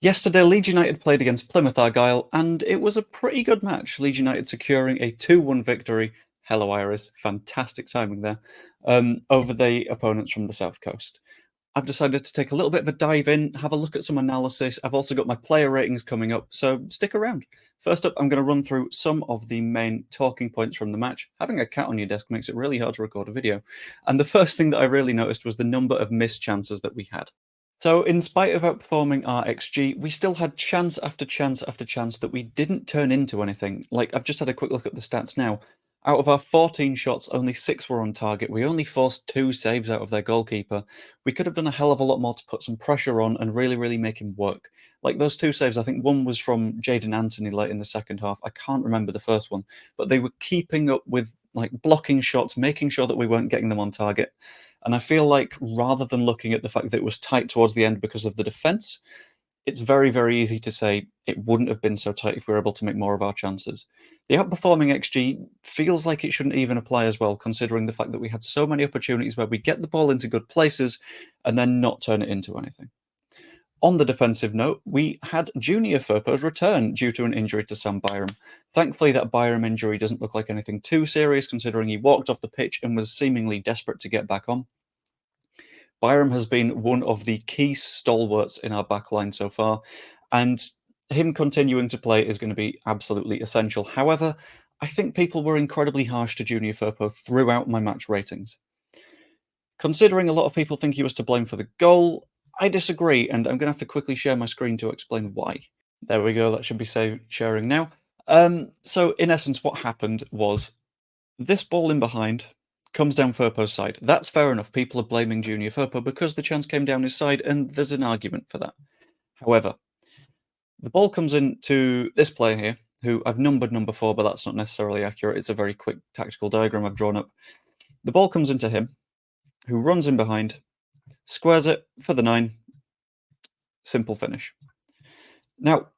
Yesterday, Leeds United played against Plymouth Argyle, and it was a pretty good match. Leeds United securing a 2-1 victory. Hello, Iris. Fantastic timing there. Over the opponents from the South Coast. I've decided to take a little bit of a dive in, have a look at some analysis. I've also got my player ratings coming up, so stick around. First up, I'm going to run through some of the main talking points from the match. Having a cat on your desk makes it really hard to record a video. And the first thing that I really noticed was the number of missed chances that we had. So, in spite of outperforming our XG, we still had chance after chance after chance that we didn't turn into anything. Like, I've just had a quick look at the stats now. Out of our 14 shots, only 6 were on target. We only forced 2 saves out of their goalkeeper. We could have done a hell of a lot more to put some pressure on and really, really make him work. Like those 2 saves, I think one was from Jadon Anthony late in the second half. I can't remember the first one, but they were keeping up with like blocking shots, making sure that we weren't getting them on target. And I feel like rather than looking at the fact that it was tight towards the end because of the defence, it's very, very easy to say it wouldn't have been so tight if we were able to make more of our chances. The outperforming XG feels like it shouldn't even apply as well, considering the fact that we had so many opportunities where we get the ball into good places and then not turn it into anything. On the defensive note, we had Junior Firpo's return due to an injury to Sam Byram. Thankfully, that Byram injury doesn't look like anything too serious, considering he walked off the pitch and was seemingly desperate to get back on. Byram has been one of the key stalwarts in our backline so far, and him continuing to play is going to be absolutely essential. However, I think people were incredibly harsh to Junior Firpo throughout my match ratings. Considering a lot of people think he was to blame for the goal, I disagree, and I'm going to have to quickly share my screen to explain why. There we go, that should be sharing now. So, in essence, what happened was this ball in behind comes down Firpo's side. That's fair enough. People are blaming Junior Firpo because the chance came down his side, and there's an argument for that. However, the ball comes into this player here, who I've numbered number 4, but that's not necessarily accurate. It's a very quick tactical diagram I've drawn up. The ball comes into him, who runs in behind, squares it for the 9, simple finish. Now,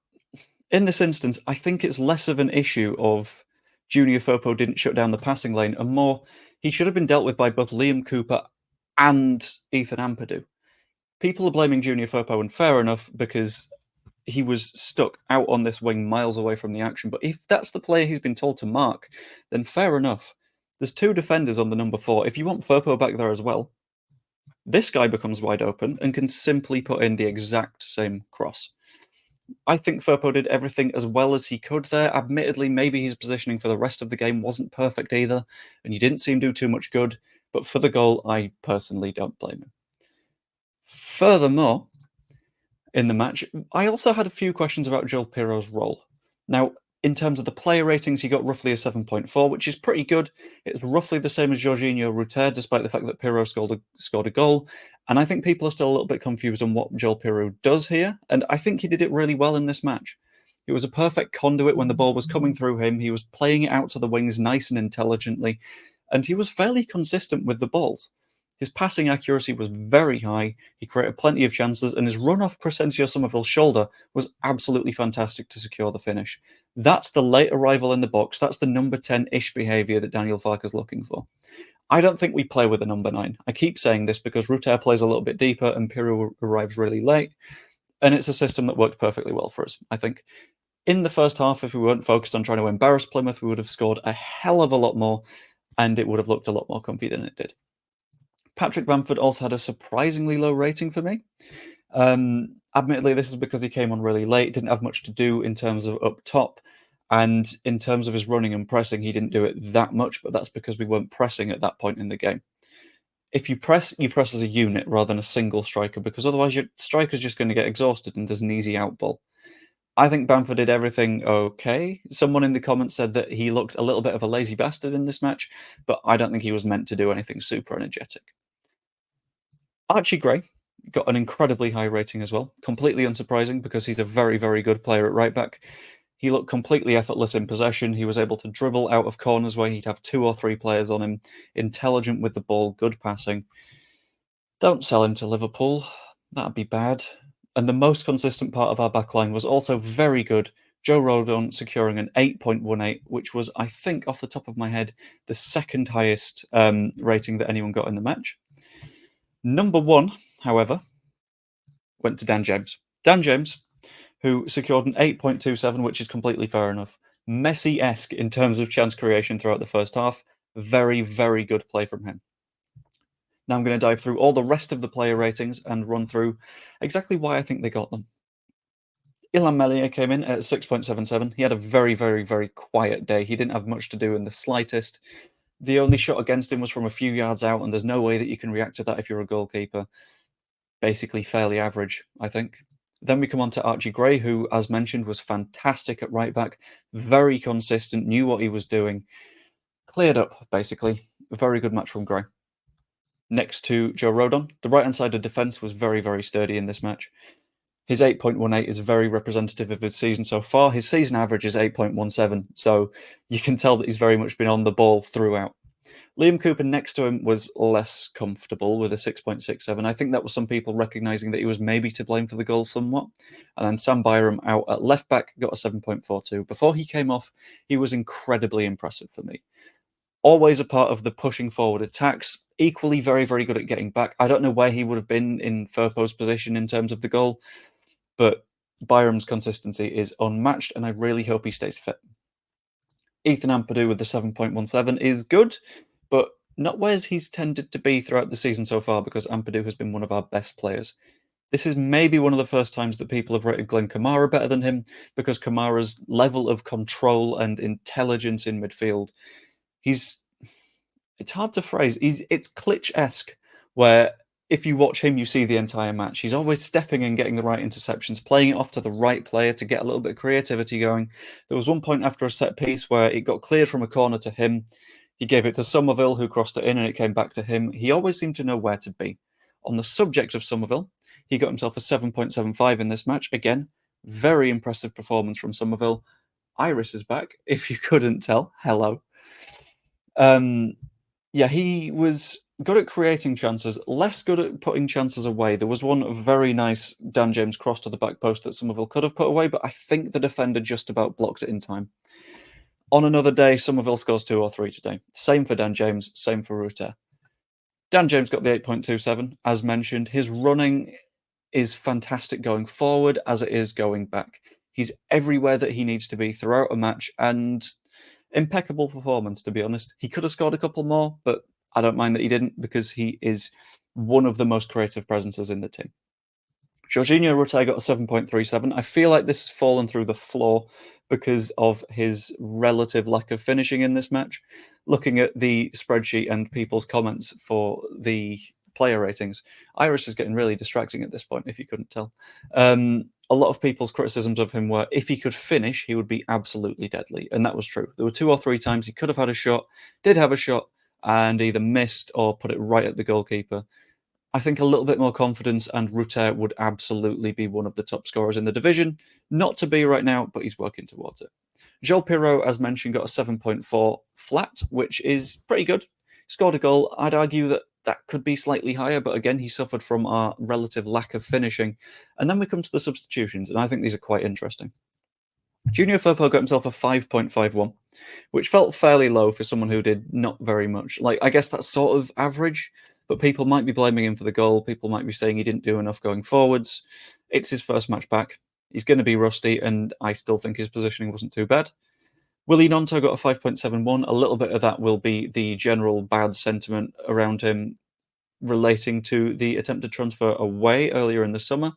in this instance, I think it's less of an issue of Junior Firpo didn't shut down the passing lane, and more, he should have been dealt with by both Liam Cooper and Ethan Ampadu. People are blaming Junior Firpo, and fair enough, because he was stuck out on this wing miles away from the action. But if that's the player he's been told to mark, then fair enough. There's 2 defenders on the number 4. If you want Firpo back there as well, this guy becomes wide open and can simply put in the exact same cross. I think Firpo did everything as well as he could there. Admittedly, maybe his positioning for the rest of the game wasn't perfect either, and you didn't see him do too much good, but for the goal, I personally don't blame him. Furthermore, in the match, I also had a few questions about Joel Pirro's role. Now, in terms of the player ratings, he got roughly a 7.4, which is pretty good. It's roughly the same as Jorginho Ruter, despite the fact that Pirro scored a goal. And I think people are still a little bit confused on what Joel Pirro does here. And I think he did it really well in this match. He was a perfect conduit when the ball was coming through him. He was playing it out to the wings nice and intelligently. And he was fairly consistent with the balls. His passing accuracy was very high. He created plenty of chances, and his run off Crescencio Somerville's shoulder was absolutely fantastic to secure the finish. That's the late arrival in the box. That's the number 10-ish behaviour that Daniel Farke's looking for. I don't think we play with a number 9. I keep saying this because Ruter plays a little bit deeper and Pirro arrives really late, and it's a system that worked perfectly well for us, I think. In the first half, if we weren't focused on trying to embarrass Plymouth, we would have scored a hell of a lot more, and it would have looked a lot more comfy than it did. Patrick Bamford also had a surprisingly low rating for me. Admittedly, this is because he came on really late, didn't have much to do in terms of up top, and in terms of his running and pressing, he didn't do it that much, but that's because we weren't pressing at that point in the game. If you press as a unit rather than a single striker, because otherwise your striker's just going to get exhausted and there's an easy out ball. I think Bamford did everything okay. Someone in the comments said that he looked a little bit of a lazy bastard in this match, but I don't think he was meant to do anything super energetic. Archie Gray got an incredibly high rating as well. Completely unsurprising because he's a very, very good player at right back. He looked completely effortless in possession. He was able to dribble out of corners where he'd have 2 or 3 players on him. Intelligent with the ball, good passing. Don't sell him to Liverpool. That'd be bad. And the most consistent part of our backline was also very good. Joe Rodon securing an 8.18, which was, I think, off the top of my head, the second highest rating that anyone got in the match. Number 1, however, went to Dan James. Dan James who secured an 8.27, which is completely fair enough. Messi-esque in terms of chance creation throughout the first half. Very, very good play from him. Now I'm going to dive through all the rest of the player ratings and run through exactly why I think they got them. Ilham Melia came in at 6.77. He had a very, very, very quiet day. He didn't have much to do in the slightest. The only shot against him was from a few yards out, and there's no way that you can react to that if you're a goalkeeper. Basically fairly average, I think. Then we come on to Archie Gray, who, as mentioned, was fantastic at right back. Very consistent, knew what he was doing. Cleared up, basically. A very good match from Gray. Next to Joe Rodon, the right-hand side of defence was very, very sturdy in this match. His 8.18 is very representative of his season so far. His season average is 8.17, so you can tell that he's very much been on the ball throughout. Liam Cooper next to him was less comfortable with a 6.67. I think that was some people recognising that he was maybe to blame for the goal somewhat. And then Sam Byram out at left back got a 7.42. Before he came off, he was incredibly impressive for me. Always a part of the pushing forward attacks, equally very, very good at getting back. I don't know where he would have been in Firpo's position in terms of the goal, but Byram's consistency is unmatched, and I really hope he stays fit. Ethan Ampadu with the 7.17 is good, but not where he's tended to be throughout the season so far, because Ampadu has been one of our best players. This is maybe one of the first times that people have rated Glenn Kamara better than him, because Kamara's level of control and intelligence in midfield, it's hard to phrase. It's Klitsch-esque, where if you watch him, you see the entire match. He's always stepping and getting the right interceptions, playing it off to the right player to get a little bit of creativity going. There was one point after a set piece where it got cleared from a corner to him. He gave it to Somerville, who crossed it in, and it came back to him. He always seemed to know where to be. On the subject of Somerville, he got himself a 7.75 in this match. Again, very impressive performance from Somerville. Iris is back, if you couldn't tell. Hello. Yeah, he was good at creating chances, less good at putting chances away. There was one very nice Dan James cross to the back post that Somerville could have put away, but I think the defender just about blocked it in time. On another day, Somerville scores 2 or 3 today. Same for Dan James, same for Rutter. Dan James got the 8.27, as mentioned. His running is fantastic going forward as it is going back. He's everywhere that he needs to be throughout a match, and impeccable performance, to be honest. He could have scored a couple more, but I don't mind that he didn't, because he is one of the most creative presences in the team. Jorginho Rutter got a 7.37. I feel like this has fallen through the floor because of his relative lack of finishing in this match. Looking at the spreadsheet and people's comments for the player ratings, Iris is getting really distracting at this point, if you couldn't tell. A lot of people's criticisms of him were, if he could finish, he would be absolutely deadly. And that was true. There were 2 or 3 times he could have had a shot, did have a shot, and either missed or put it right at the goalkeeper. I think a little bit more confidence, and Rutter would absolutely be one of the top scorers in the division. Not to be right now, but he's working towards it. Joel Pirot, as mentioned, got a 7.4 flat, which is pretty good. Scored a goal. I'd argue that that could be slightly higher, but again, he suffered from our relative lack of finishing. And then we come to the substitutions, and I think these are quite interesting. Junior Firpo got himself a 5.51, which felt fairly low for someone who did not very much. Like, I guess that's sort of average, but people might be blaming him for the goal. People might be saying he didn't do enough going forwards. It's his first match back. He's going to be rusty, and I still think his positioning wasn't too bad. Willie Nonto got a 5.71. A little bit of that will be the general bad sentiment around him relating to the attempted transfer away earlier in the summer.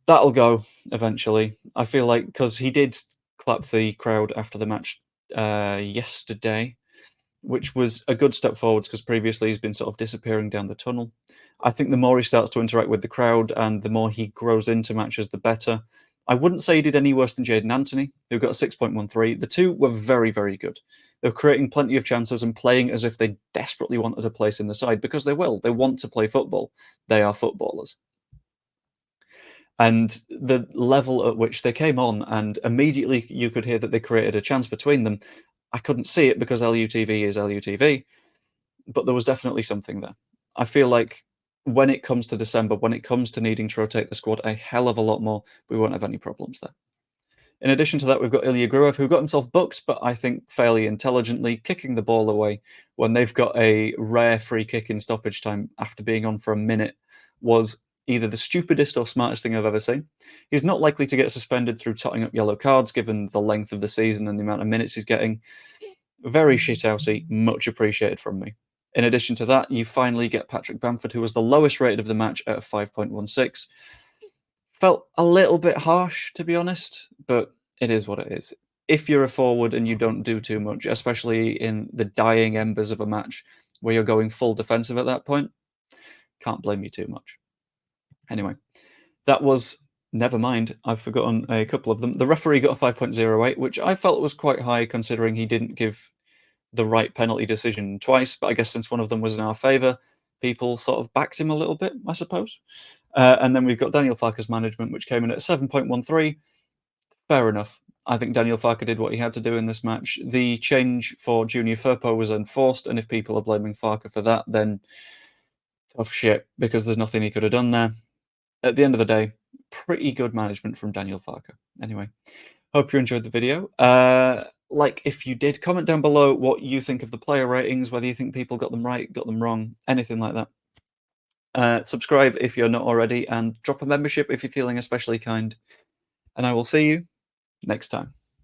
That'll go eventually. I feel like, because he did clap the crowd after the match yesterday, which was a good step forwards, because previously he's been sort of disappearing down the tunnel. I think the more he starts to interact with the crowd and the more he grows into matches, the better. I wouldn't say he did any worse than Jaden Anthony, who got a 6.13. The two were very, very good. They were creating plenty of chances and playing as if they desperately wanted a place in the side, because they will. They want to play football. They are footballers. And the level at which they came on, and immediately you could hear that they created a chance between them. I couldn't see it because LUTV is LUTV, but there was definitely something there. I feel like when it comes to December, when it comes to needing to rotate the squad a hell of a lot more, we won't have any problems there. In addition to that, we've got Ilya Gruev, who got himself booked, but I think fairly intelligently, kicking the ball away when they've got a rare free kick in stoppage time after being on for a minute was either the stupidest or smartest thing I've ever seen. He's not likely to get suspended through totting up yellow cards, given the length of the season and the amount of minutes he's getting. Very shithousey, much appreciated from me. In addition to that, you finally get Patrick Bamford, who was the lowest rated of the match at a 5.16. Felt a little bit harsh, to be honest, but it is what it is. If you're a forward and you don't do too much, especially in the dying embers of a match where you're going full defensive at that point, can't blame you too much. Anyway, that was, never mind, I've forgotten a couple of them. The referee got a 5.08, which I felt was quite high considering he didn't give the right penalty decision twice, but I guess since one of them was in our favour, people sort of backed him a little bit, I suppose. And then we've got Daniel Farke's management, which came in at 7.13. Fair enough. I think Daniel Farke did what he had to do in this match. The change for Junior Firpo was enforced, and if people are blaming Farke for that, then tough shit, because there's nothing he could have done there. At the end of the day, pretty good management from Daniel Farke. Anyway, hope you enjoyed the video. Like, if you did, comment down below what you think of the player ratings, whether you think people got them right, got them wrong, anything like that. Subscribe if you're not already, and drop a membership if you're feeling especially kind. And I will see you next time.